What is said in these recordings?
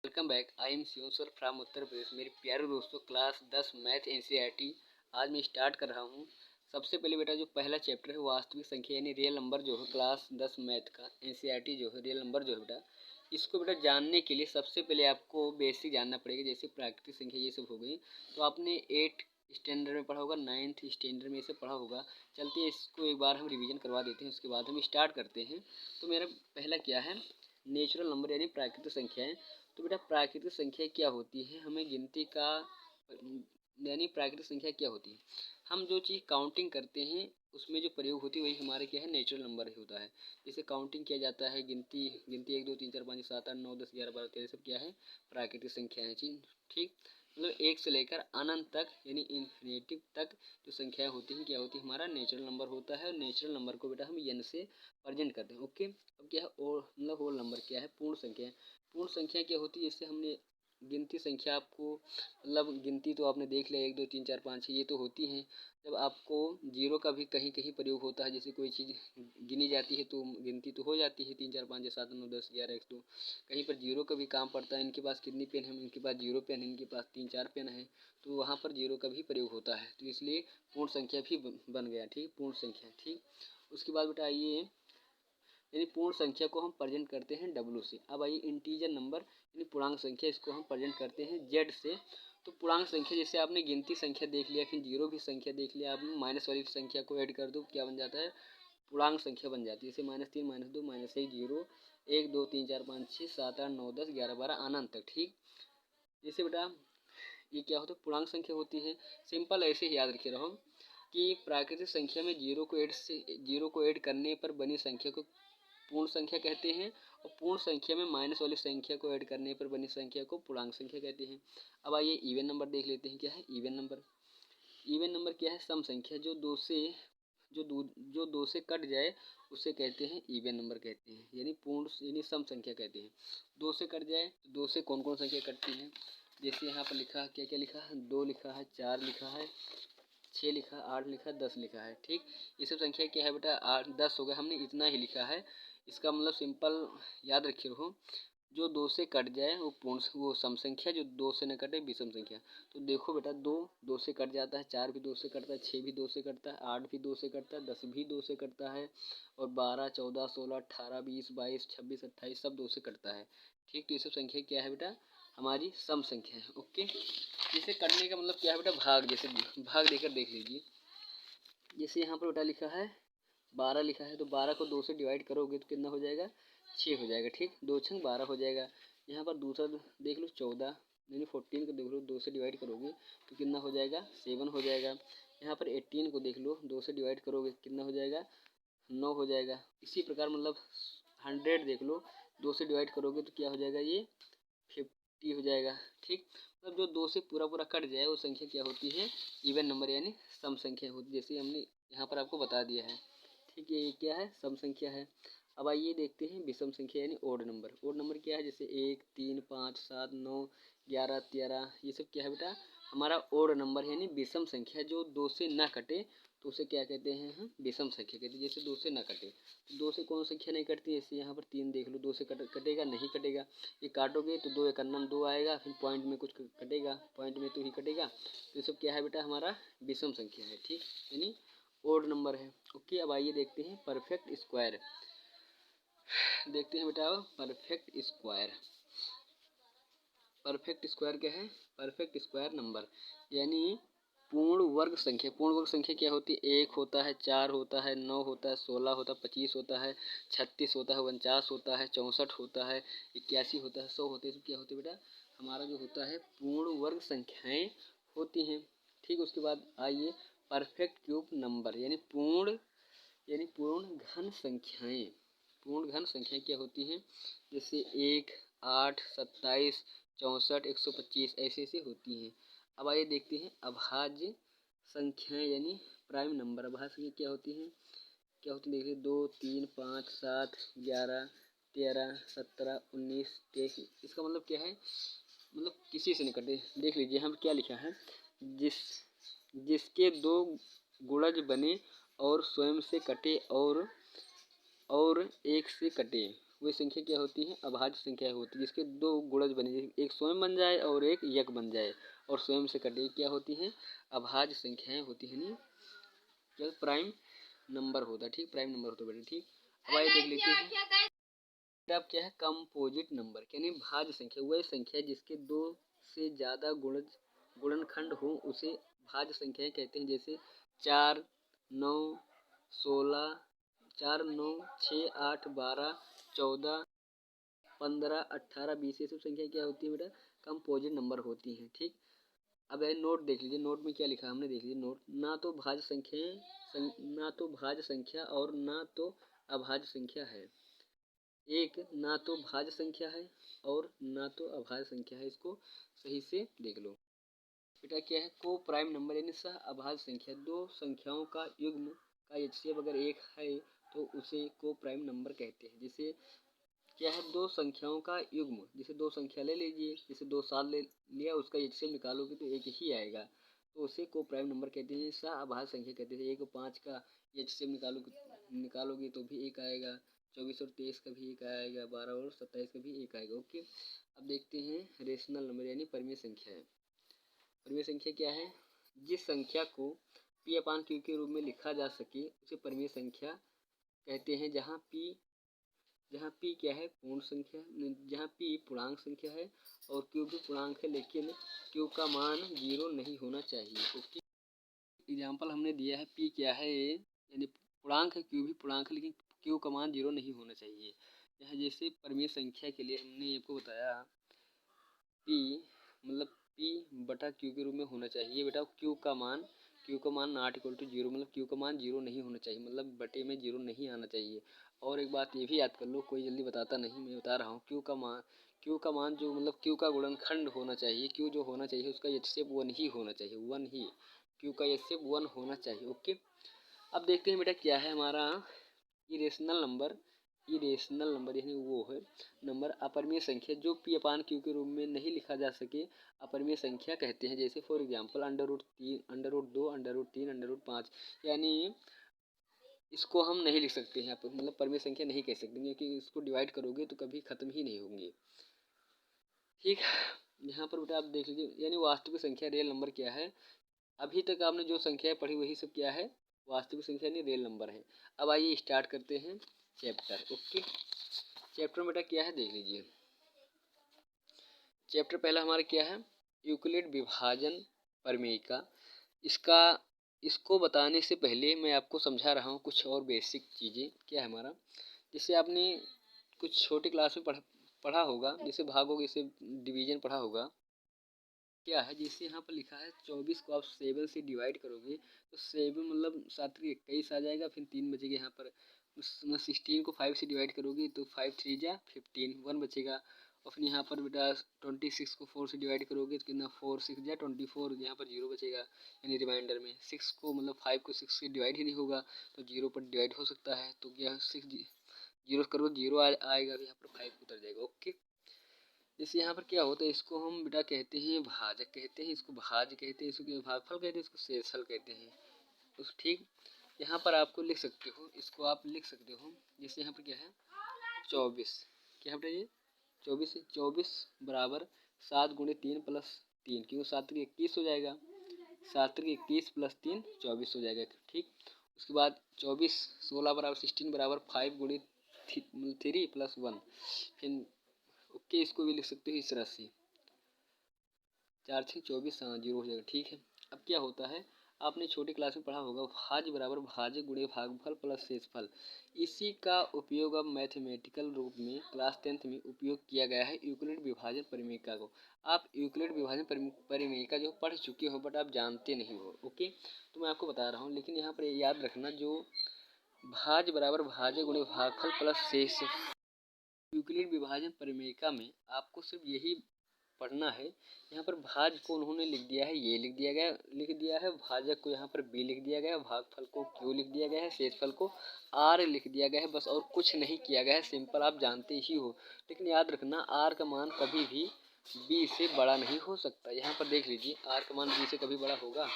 Welcome back. I am Shiv sir from Uttar Pradesh. मेरे प्यारे दोस्तों, क्लास 10 मैथ एनसीईआरटी आज मैं स्टार्ट कर रहा हूँ। सबसे पहले बेटा जो पहला चैप्टर है वास्तविक संख्या यानी रियल नंबर जो है क्लास 10 मैथ का एनसीईआरटी जो है रियल नंबर जो है बेटा, इसको बेटा जानने के लिए सबसे पहले आपको बेसिक जानना पड़ेगा। जैसे प्राकृतिक संख्या ये सब हो गई तो आपने 8 स्टैंडर्ड में पढ़ा होगा, 9th स्टैंडर्ड में इसे पढ़ा होगा। चलते हैं इसको एक बार हम रिवीजन करवा देते हैं, उसके बाद हम स्टार्ट करते हैं। तो मेरा पहला क्या है, नेचुरल नंबर यानी प्राकृतिक संख्याएं। तो बेटा प्राकृतिक संख्या क्या होती है, हमें गिनती का यानी प्राकृतिक संख्या क्या होती है, हम जो चीज़ काउंटिंग करते हैं उसमें जो प्रयोग होती है वही हमारे क्या है, नेचुरल नंबर होता है। जैसे काउंटिंग किया जाता है, गिनती 1 2 3 4 5 7 8 9 10 11 12 13 सब क्या है, प्राकृतिक संख्या है चीज। ठीक, मतलब एक से लेकर अनंत तक यानी इन्फिनेटिव तक जो संख्याएं होती हैं क्या होती है, हमारा नेचुरल नंबर होता है। और नेचुरल नंबर को बेटा हम n से प्रेजेंट करते हैं। ओके, अब क्या है और मतलब होल नंबर क्या है, पूर्ण संख्या। पूर्ण संख्या क्या होती है, जैसे हमने गिनती संख्या आपको मतलब गिनती तो आपने देख लिया 1 2 3 4 5 6 ये तो होती हैं। जब आपको जीरो का भी कहीं कहीं प्रयोग होता है, जैसे कोई चीज़ गिनी जाती है तो गिनती तो हो जाती है 3 4 5 6 7 9 10 11 1 2। कहीं पर जीरो का भी काम पड़ता है, इनके पास कितनी पेन है, इनके पास 0 पेन है, इनके पास 3 4 पेन है, तो वहाँ पर जीरो का भी प्रयोग होता है। तो इसलिए पूर्ण संख्या भी बन गया। ठीक, पूर्ण संख्या। ठीक, उसके बाद बेटा आइए, यानी पूर्ण संख्या को हम प्रेजेंट करते हैं W से। अब आइए इंटीजर नंबर यानी पूर्णांक संख्या, इसको हम प्रेजेंट करते हैं Z से। तो पूर्णांक संख्या जैसे आपने गिनती संख्या देख लिया, फिर जीरो की संख्या देख लिया, आपने माइनस वाली संख्या को ऐड कर दो क्या बन जाता है, पूर्णांक संख्या बन जाती है। जैसे -3 -2 -1 0 1 2 3 4 5 6 7 8 9 10 11 12 अनंत तक। ठीक, जैसे बेटा ये क्या होता है, पूर्णांक संख्या होती है। सिंपल ऐसे ही याद रखे रहो कि प्राकृतिक संख्या में जीरो को ऐड करने पर बनी संख्या को पूर्ण संख्या कहते हैं, और पूर्ण संख्या में माइनस वाली संख्या को ऐड करने पर बनी संख्या को पूर्णांक संख्या कहते हैं। अब आइए इवन नंबर देख लेते हैं। क्या है इवन नंबर, इवन नंबर क्या है, सम संख्या जो दो से कट जाए उसे कहते हैं इवन नंबर कहते हैं, यानी पूर्ण यानी सम संख्या कहते हैं। दो से कट जाए, दो से कौन कौन संख्या कटती है, जैसे यहाँ पर लिखा क्या क्या लिखा है, 2 लिखा है, 4 लिखा है, 6 लिखा है, 8 लिखा है, 10 लिखा है। ठीक, ये सब संख्या क्या है बेटा, 8 10 हो गए, हमने इतना ही लिखा है। इसका मतलब सिंपल याद रखे रहो, जो 2 से कट जाए वो सम संख्या, जो 2 से न कटे विषम संख्या। तो देखो बेटा 2 से कट जाता है, 4 भी 2 से कटता है, 6 भी 2 से कटता है, 8 भी 2 से कटता है, 10 भी 2 से कटता है, और 12 14 16 18 20 22 26 28 सब 2 से कटता है। ठीक, तो ये सब संख्या क्या है बेटा, हमारी सम संख्या है। ओके, जैसे कटने का मतलब क्या है बेटा, भाग। जैसे भाग देकर देख लीजिए, जैसे यहाँ पर बेटा लिखा है 12 लिखा है, तो 12 को 2 से डिवाइड करोगे तो कितना हो जाएगा, 6 हो जाएगा। ठीक, 2 छंग 12 हो जाएगा। यहाँ पर दूसरा देख लो 14 यानी 14 को देख लो 2 से डिवाइड करोगे तो कितना हो जाएगा, 7 हो जाएगा। यहाँ पर 18 को देख लो 2 से डिवाइड करोगे कितना हो जाएगा, 9 हो जाएगा। इसी प्रकार मतलब 100 देख लो 2 से डिवाइड करोगे तो क्या हो जाएगा, ये 50 हो जाएगा। ठीक, मतलब जो 2 से पूरा पूरा कट जाए वो संख्या क्या होती है, इवन नंबर यानी सम संख्या होती है, जैसे हमने यहाँ पर आपको बता दिया है। ठीक है, ये क्या है, सम संख्या है। अब आइए देखते हैं विषम संख्या यानी ओड नंबर। ओड नंबर क्या है, जैसे 1 3 5 7 9 11 13 ये सब क्या है बेटा, हमारा ओड नंबर यानी विषम संख्या, जो 2 से ना कटे तो उसे क्या कहते हैं, हम विषम संख्या कहते हैं। जैसे 2 से ना कटे, तो 2 से कौन संख्या नहीं कटती, जैसे यहाँ पर 3 देख लो 2 से कटेगा नहीं कटेगा, ये काटोगे तो 2 एकन्नम 2 आएगा, फिर पॉइंट में कुछ कटेगा, पॉइंट में तो ही कटेगा। तो ये सब क्या है बेटा, हमारा विषम संख्या है। ठीक, यानी ओड नंबर है। ओके, अब आइए देखते हैं परफेक्ट स्क्वायर। देखते हैं बेटा परफेक्ट स्क्वायर। परफेक्ट स्क्वायर क्या है, परफेक्ट स्क्वायर नंबर यानी पूर्ण वर्ग संख्या। पूर्ण वर्ग संख्या क्या होती है, 1 होता है, 4 होता है, 9 होता है, 16 होता है, 25 होता है, 36 होता है, 49 होता है, 64 होता है, 81 होता है, 100 होते हैं। तो क्या होते हैं बेटा, हमारा जो होता है पूर्ण वर्ग संख्याएं होती हैं। ठीक, उसके बाद आइए परफेक्ट क्यूब नंबर यानी पूर्ण घन संख्याएं। पूर्ण घन संख्याएं क्या होती हैं, जैसे 1 8 27 64 125 ऐसे ऐसे होती हैं। अब आइए देखते हैं अभाज्य संख्याएं यानी प्राइम नंबर। अभाज्य संख्या क्या होती हैं, देखिए 2 3 5 7 11 13 17 19 23। इसका मतलब क्या है, मतलब किसी से नहीं कटे। देख लीजिए हम क्या लिखा है, जिसके 2 गुणज बने और स्वयं से कटे और एक से कटे, वही संख्या क्या होती है, अभाज्य संख्या होती है, जिसके दो गुणज बने, एक स्वयं बन जाए और एक यक बन जाए और स्वयं से कटे, क्या होती हैं, अभाज्य संख्याएं होती हैं। नहीं क्या प्राइम नंबर होता है, ठीक, प्राइम नंबर होता है बेटा, ठीक। अब आइए देख लेते हैं अब क्या है, कंपोजिट नंबर यानी भाज्य संख्या, वह संख्या जिसके दो से ज्यादा गुणनखंड हो उसे भाज्य संख्याएं कहते हैं। जैसे 4, 9, 16, 4, 9, 6, 8, 12, 14, 15, 18, 20, ये सब संख्या क्या होती है बेटा, कंपोजिट नंबर होती हैं, ठीक। अब नोट देख लीजिए, नोट में क्या लिखा है हमने, देख लीजिए नोट, ना तो भाज्य संख्याएं, ना तो भाज्य संख्या और ना तो अभाज्य संख्या है, एक ना तो भाज्य संख्या है और ना तो अभाज्य संख्या है, इसको सही से देख लो बेटा। क्या है, को प्राइम नंबर यानी सह अभाज्य संख्या, दो संख्याओं का युग्म का एचसीएफ अगर एक है तो उसे को प्राइम नंबर कहते हैं। जैसे क्या है, दो संख्याओं का युग्म, जैसे दो संख्या ले लीजिए, जैसे 2 7 ले लिया, उसका एचसीएफ निकालोगे तो एक ही आएगा, तो उसे को प्राइम नंबर कहते हैं। सह अभाज्य संख्या कहते हैं, 1 और 5 का एचसीएफ निकालोगे तो भी एक आएगा, 24 और 23 का भी एक आएगा, 12 और 27 का भी एक आएगा। ओके, अब देखते हैं रेशनल नंबर यानी परिमेय संख्या है। परिमेय संख्या क्या है, जिस संख्या को पी अपान क्यू के रूप में लिखा जा सके उसे परिमेय संख्या कहते हैं। जहाँ पी क्या है, पूर्ण संख्या, जहाँ पी पूर्णांक संख्या है और क्यू भी पूर्णांक है, लेकिन क्यू का मान 0 नहीं होना चाहिए। ओके, एग्जाम्पल हमने दिया है, पी क्या है यानी पूर्णांक है, क्यू भी पूर्णांक है, लेकिन क्यू का मान 0 नहीं होना चाहिए। यहाँ जैसे परिमेय संख्या के लिए हमने आपको बताया पी मतलब पी बटा क्यू के रूप में होना चाहिए बेटा। क्यू का मान नॉट इक्वल टू 0, मतलब क्यू का मान 0 नहीं होना चाहिए, मतलब बटे में 0 नहीं आना चाहिए। और एक बात ये भी याद कर लो, कोई जल्दी बताता नहीं, मैं बता रहा हूँ, क्यू का मान जो मतलब क्यू का गुणनखंड होना चाहिए, क्यू जो होना चाहिए उसका एचसीएफ 1 ही होना चाहिए, 1 ही, क्यू का एचसीएफ 1 होना चाहिए। ओके, अब देखते हैं बेटा क्या है हमारा इरेशनल नंबर यानी वो है नंबर अपरिमेय संख्या जो पी अपान क्यू के रूप में नहीं लिखा जा सके, अपरिमेय संख्या कहते हैं। जैसे फॉर एग्जांपल √3, √2, √3, √5, यानी इसको हम नहीं लिख सकते हैं, मतलब परिमेय संख्या नहीं कह सकते, क्योंकि इसको डिवाइड करोगे तो कभी खत्म ही नहीं होंगे, ठीक। यहाँ पर बेटा आप देख लीजिए, यानी वास्तविक संख्या रियल नंबर क्या है, अभी तक आपने जो संख्याएं पढ़ी वही सब क्या है, वास्तविक संख्या नहीं रियल नंबर है। अब आइए स्टार्ट करते हैं चैप्टर। ओके, चैप्टर बेटा क्या है देख लीजिए। चैप्टर पहला हमारा क्या है, यूक्लिड विभाजन प्रमेयिका। इसको बताने से पहले मैं आपको समझा रहा हूँ कुछ और बेसिक चीज़ें। क्या है हमारा, जैसे आपने कुछ छोटी क्लास में पढ़ा होगा, जैसे भागों जैसे डिवीजन पढ़ा होगा। क्या है, जैसे यहाँ पर लिखा है 24 को आप 7 से डिवाइड करोगे तो 7 मतलब 7 3 21 आ जाएगा, फिर 3 बचेगा। यहाँ पर 16 को 5 से डिवाइड करोगे तो 5 3 जा 15, 1 बचेगा। और फिर यहाँ पर बेटा 26 को 4 से डिवाइड करोगे तो कितना, 4 6 जा 24, यहाँ पर 0 बचेगा, यानी रिमाइंडर में 6 को मतलब 5 को 6 से डिवाइड ही नहीं होगा तो 0 पर डिवाइड हो सकता है, तो क्या 6 0 करो 0 आएगा, यहाँ पर 5 उतर जाएगा। ओके, जैसे यहाँ पर क्या होता है, इसको हम बेटा कहते हैं भाजक कहते हैं, इसको भाज्य कहते हैं, इसको भागफल कहते हैं, इसको शेषफल कहते हैं। उस ठीक, यहाँ पर आपको लिख सकते हो, इसको आप लिख सकते हो, जैसे यहाँ पर क्या है 24, क्या बेटा ये 24 बराबर 7 गुणे 3 प्लस 3, क्योंकि 7 3 21 हो जाएगा, 7 3 21 प्लस 3 24 हो जाएगा, ठीक। उसके बाद 24 16 बराबर 16 बराबर 5 गुणे 3 प्लस 1, फिर ओके, इसको भी लिख सकते हो इस तरह से, 4 6 24, 0 हो जाएगा, ठीक है। अब क्या होता है, आपने छोटी क्लास में पढ़ा होगा, भाज्य बराबर भाज्य गुणे भागफल प्लस शेषफल। इसी का उपयोग अब मैथमेटिकल रूप में क्लास 10th में उपयोग किया गया है यूक्लिड विभाजन परिमेयिका को। आप यूक्लिड विभाजन परिमेयिका जो पढ़ चुके हो बट आप जानते नहीं हो। ओके, तो मैं आपको बता रहा हूँ, लेकिन यहाँ पर याद रखना, जो भाज्य बराबर भाज्य गुणे भागफल प्लस शेष यूक्लिड विभाजन परिमेयिका में आपको सिर्फ यही पढ़ना है। यहाँ पर भाज्य को उन्होंने लिख दिया है, ये लिख दिया है, भाजक को यहाँ पर बी लिख दिया गया है, भागफल को क्यू लिख दिया गया है, शेषफल को आर लिख दिया गया है, बस और कुछ नहीं किया गया है, सिंपल आप जानते ही हो। लेकिन याद रखना, आर का मान कभी भी बी से बड़ा नहीं हो सकता। यहाँ पर देख लीजिए, आर का मान बी से कभी बड़ा होगा,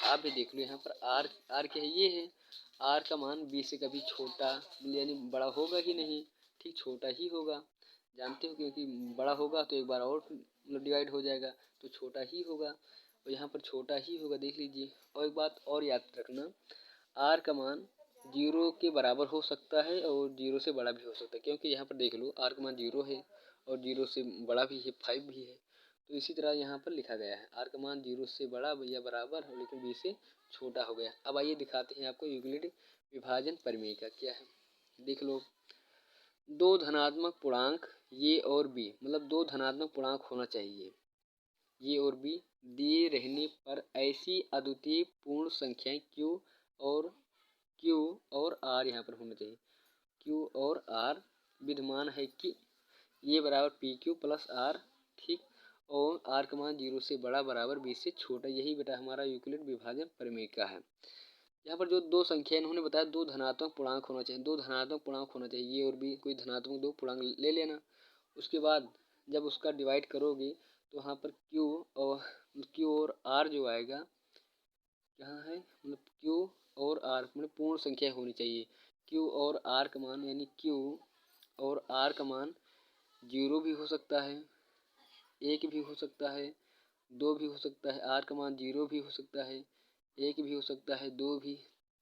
आप भी देख लो, यहाँ पर आर क्या है, ये है, आर का मान बी से कभी छोटा यानी बड़ा होगा ही नहीं, ठीक छोटा ही होगा, जानते हो, क्योंकि बड़ा होगा तो एक बार और मतलब डिवाइड हो जाएगा, तो छोटा ही होगा, और यहाँ पर छोटा ही होगा, देख लीजिए। और एक बात और याद रखना, आर का मान 0 के बराबर हो सकता है और 0 से बड़ा भी हो सकता है, क्योंकि यहाँ पर देख लो आर का मान 0 है और 0 से बड़ा भी है, 5 भी है, तो इसी तरह यहाँ पर लिखा गया है आर का मान 0 से बड़ा या बराबर, लेकिन बी से छोटा हो गया। अब आइए दिखाते हैं आपको यूक्लिड विभाजन प्रमेय का क्या है, देख लो। दो धनात्मक पूर्णांक ये और बी, मतलब दो धनात्मक पूर्णांक होना चाहिए ये और बी दिए रहने पर ऐसी अद्वितीय पूर्ण संख्याएं क्यू और आर यहाँ पर होना चाहिए। क्यू और आर विद्यमान है कि ये बराबर पी क्यू प्लस आर, ठीक, और आर का मान 0 से बड़ा बराबर बी से छोटा, यही बेटा हमारा यूक्लिड विभाजन प्रमेय का है। यहाँ पर जो दो संख्या इन्होंने बताया दो धनात्मक पूर्णांक होना चाहिए, दो धनात्मक पूर्णांक होना चाहिए ये और बी, कोई धनात्मक दो पूर्णांक ले लेना। उसके बाद जब उसका डिवाइड करोगे तो यहाँ पर क्यू और आर जो आएगा, यहाँ है मतलब क्यू और आर मतलब पूर्ण संख्या होनी चाहिए। क्यू और आर का मान, यानी क्यू और आर का मान 0 भी हो सकता है, 1 भी हो सकता है, 2 भी हो सकता है, आर का मान 0 भी हो सकता है, 1 भी हो सकता है, 2 भी,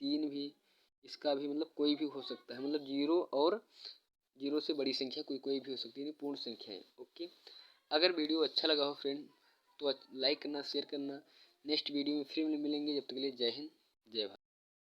3 भी, इसका भी मतलब कोई भी हो सकता है, मतलब 0 और 0 से बड़ी संख्या कोई भी हो सकती है, पूर्ण संख्या है। ओके, अगर वीडियो अच्छा लगा हो फ्रेंड तो लाइक करना, शेयर करना। नेक्स्ट वीडियो में फिर मिलेंगे, जब तक के लिए जय हिंद जय भारत।